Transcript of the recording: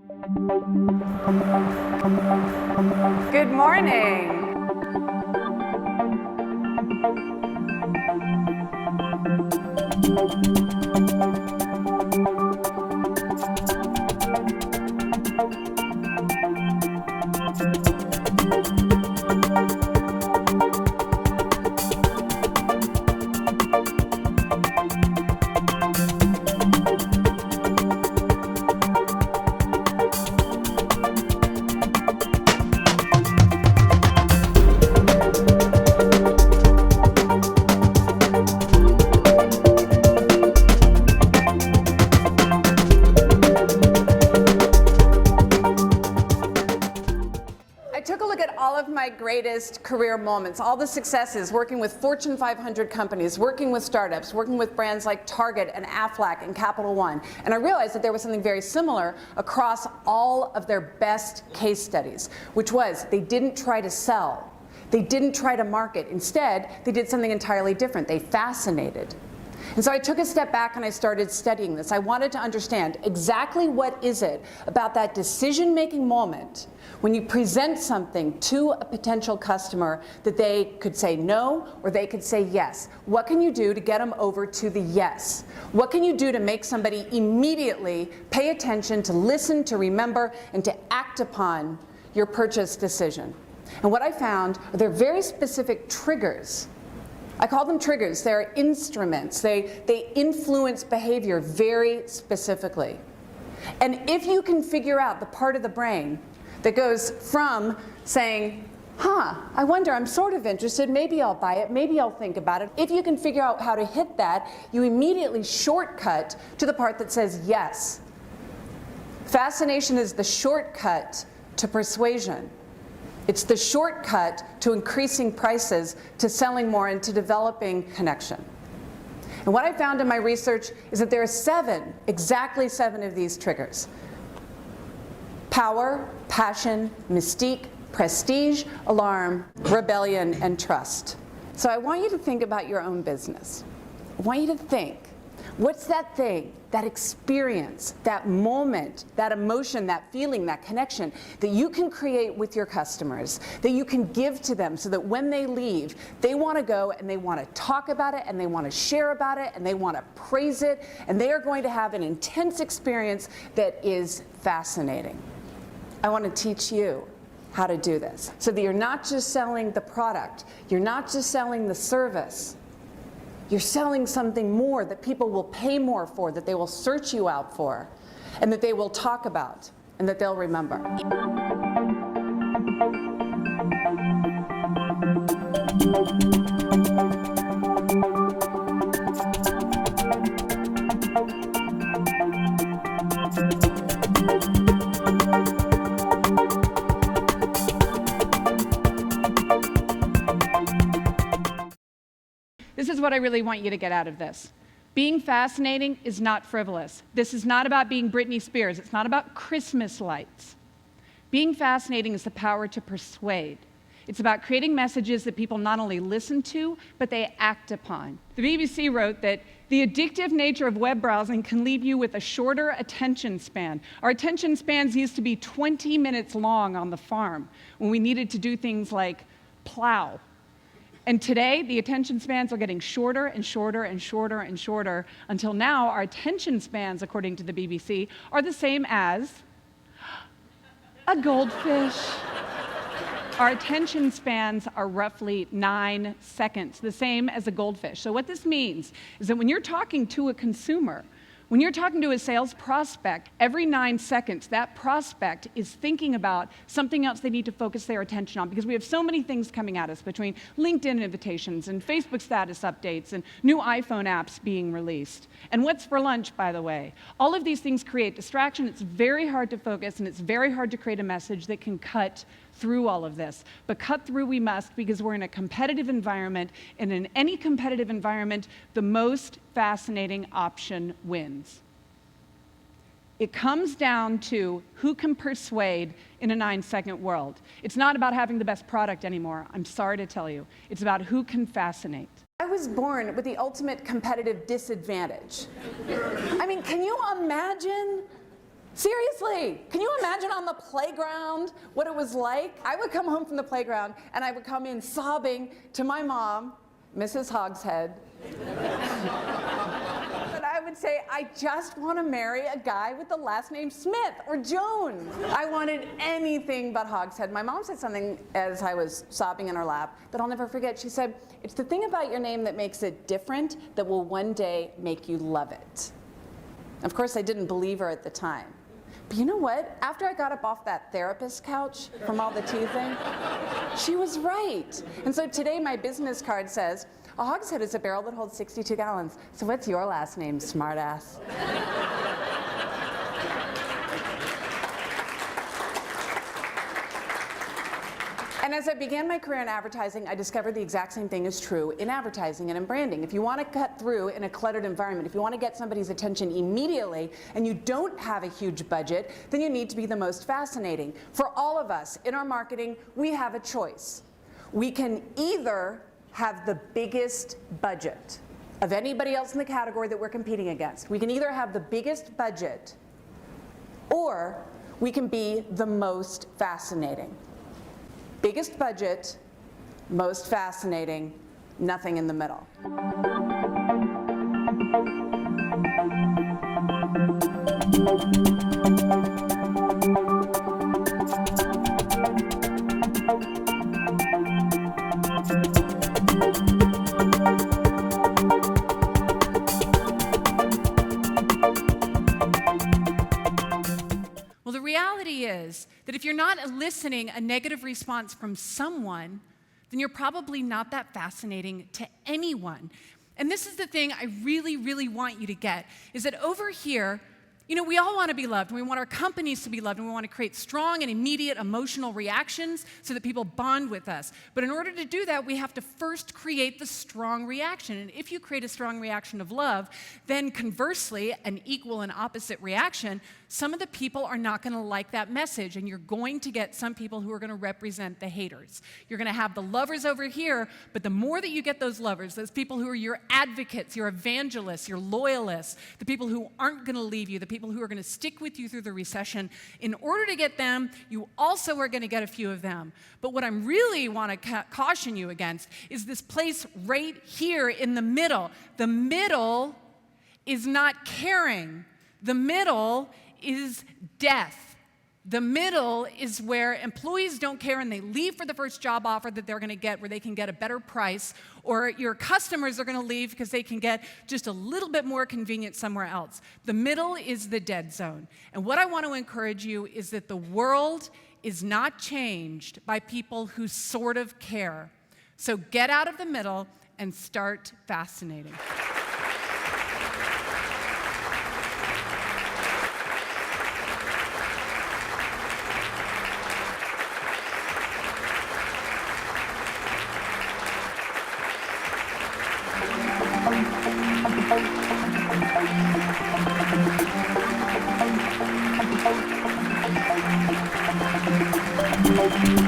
Good morning. I took a look at all of my greatest career moments, all the successes, working with Fortune 500 companies, working with startups, working with brands like Target and Aflac and Capital One. And I realized that there was something very similar across all of their best case studies, which was they didn't try to sell. They didn't try to market. Instead, they did something entirely different. They fascinated. And so I took a step back and I started studying this. I wanted to understand exactly what is it about that decision-making moment when you present something to a potential customer that they could say no or they could say yes. What can you do to get them over to the yes? What can you do to make somebody immediately pay attention, to listen, to remember, and to act upon your purchase decision? And what I found are there very specific triggers. I call them triggers. They're instruments. They influence behavior very specifically. And if you can figure out the part of the brain that goes from saying, I wonder, I'm sort of interested, maybe I'll buy it, maybe I'll think about it. If you can figure out how to hit that, you immediately shortcut to the part that says yes. Fascination is the shortcut to persuasion. It's the shortcut to increasing prices, to selling more, and to developing connection. And what I found in my research is that there are exactly seven of these triggers. Power, passion, mystique, prestige, alarm, rebellion, and trust. So I want you to think about your own business. I want you to think, what's that thing, that experience, that moment, that emotion, that feeling, that connection that you can create with your customers, that you can give to them so that when they leave, they want to go and they want to talk about it and they want to share about it and they want to praise it, and they are going to have an intense experience that is fascinating. I want to teach you how to do this so that you're not just selling the product, you're not just selling the service, you're selling something more that people will pay more for, that they will search you out for, and that they will talk about, and that they'll remember. This is what I really want you to get out of this. Being fascinating is not frivolous. This is not about being Britney Spears. It's not about Christmas lights. Being fascinating is the power to persuade. It's about creating messages that people not only listen to, but they act upon. The BBC wrote that the addictive nature of web browsing can leave you with a shorter attention span. Our attention spans used to be 20 minutes long on the farm when we needed to do things like plow. And today, the attention spans are getting shorter and shorter and shorter and shorter until now our attention spans, according to the BBC, are the same as a goldfish. Our attention spans are roughly 9 seconds, the same as a goldfish. So what this means is that when you're talking to a consumer, when you're talking to a sales prospect, every 9 seconds, that prospect is thinking about something else they need to focus their attention on, because we have so many things coming at us between LinkedIn invitations and Facebook status updates and new iPhone apps being released. And what's for lunch, by the way? All of these things create distraction. It's very hard to focus, and it's very hard to create a message that can cut through all of this. But cut through we must, because we're in a competitive environment, and in any competitive environment, the most fascinating option wins. It comes down to who can persuade in a 9-second world. It's not about having the best product anymore, I'm sorry to tell you. It's about who can fascinate. I was born with the ultimate competitive disadvantage. I mean, can you imagine Seriously, can you imagine on the playground what it was like? I would come home from the playground and I would come in sobbing to my mom, Mrs. Hogshead. But I would say, I just want to marry a guy with the last name Smith or Jones. I wanted anything but Hogshead. My mom said something as I was sobbing in her lap that I'll never forget. She said, "It's the thing about your name that makes it different that will one day make you love it." Of course, I didn't believe her at the time. But you know what? After I got up off that therapist couch from all the teething, she was right. And so today my business card says, "A hogshead is a barrel that holds 62 gallons. So what's your last name, smartass?" And as I began my career in advertising, I discovered the exact same thing is true in advertising and in branding. If you want to cut through in a cluttered environment, if you want to get somebody's attention immediately, and you don't have a huge budget, then you need to be the most fascinating. For all of us in our marketing, we have a choice. We can either have the biggest budget of anybody else in the category that we're competing against. We can either have the biggest budget, or we can be the most fascinating. Biggest budget, most fascinating, nothing in the middle. Well, the reality is that if you're not eliciting a negative response from someone, then you're probably not that fascinating to anyone. And this is the thing I really, really want you to get, is that over here, we all want to be loved, and we want our companies to be loved, and we want to create strong and immediate emotional reactions so that people bond with us. But in order to do that, we have to first create the strong reaction. And if you create a strong reaction of love, then conversely, an equal and opposite reaction, some of the people are not going to like that message, and you're going to get some people who are going to represent the haters. You're going to have the lovers over here, but the more that you get those lovers, those people who are your advocates, your evangelists, your loyalists, the people who aren't going to leave you, the people who are going to stick with you through the recession, in order to get them, you also are going to get a few of them. But what I really want to caution you against is this place right here in the middle. The middle is not caring. The middle is death. The middle is where employees don't care and they leave for the first job offer that they're going to get where they can get a better price, or your customers are going to leave because they can get just a little bit more convenient somewhere else. The middle is the dead zone. And what I want to encourage you is that the world is not changed by people who sort of care. So get out of the middle and start fascinating. Thank you.